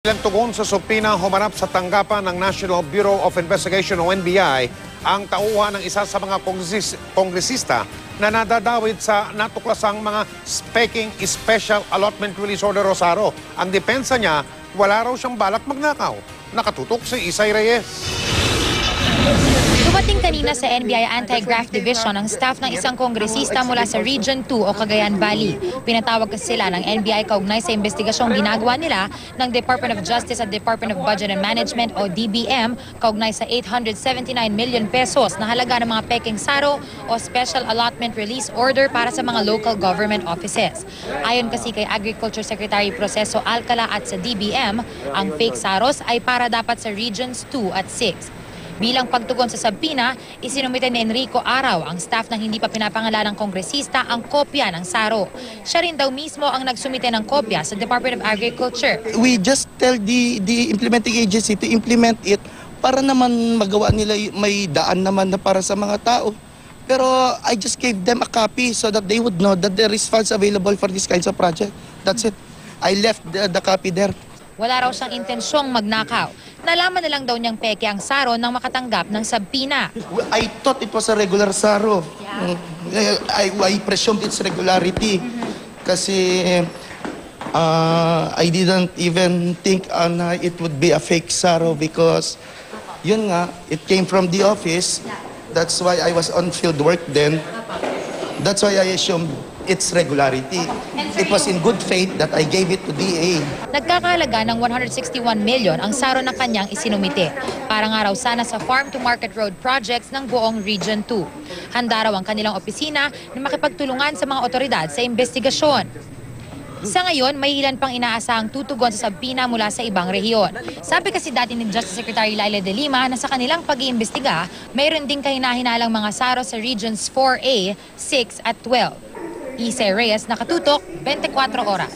Ilang tugon sa supina humarap sa tanggapan ng National Bureau of Investigation o NBI ang tauhan ng isa sa mga kongresista na nadadawit sa natuklasang mga Peking Special Allotment Release Order Rosaro. Ang depensa niya, wala raw siyang balak magnakaw. Nakatutok si Isay Reyes. Dumating kanina sa NBI Anti-Graft Division ang staff ng isang kongresista mula sa Region 2 o Cagayan Valley. Pinatawag kasi sila ng NBI kaugnay sa investigasyong ginagawa nila ng Department of Justice at Department of Budget and Management o DBM kaugnay sa 879 million pesos na halaga ng mga Peking Saro o Special Allotment Release Order para sa mga local government offices. Ayon kasi kay Agriculture Secretary Proceso Alcala at sa DBM, ang fake saros ay para dapat sa Regions 2 at 6. Bilang pagtugon sa sabina, isinumite ni Enrico Araw, ang staff ng hindi pa pinapangalanang kongresista, ang kopya ng saro. Siya rin daw mismo ang nagsumite ng kopya sa Department of Agriculture. We just tell the implementing agency to implement it para naman magawa nila, may daan naman na para sa mga tao. Pero I just gave them a copy so that they would know that there is funds available for this kinds of project. That's it. I left the copy there. Wala raw siyang intensyong magnakaw. Nalaman na lang daw niyang peke ang saro nang makatanggap ng sabpina. I thought it was a regular saro. I presumed its regularity. Kasi I didn't even think it would be a fake saro because yun nga, it came from the office. That's why I was on field work then. That's why I assumed its regularity. It was in good faith that I gave it to DA. Nagkakahalaga ng 161 million ang saro na kanyang isinumite. Para nga raw sana sa farm-to-market road projects ng buong Region 2. Handa raw ang kanilang opisina na makipagtulungan sa mga otoridad sa investigasyon. Sa ngayon, may ilan pang inaasahang tutugon sa sabpina mula sa ibang rehiyon. Sabi kasi dati ni Justice Secretary Laila de Lima na sa kanilang pag-iimbestiga, mayroon ding kahina-hinalang mga saro sa Regions 4A, 6 at 12. Isay Reyes, nakatutok, 24 oras.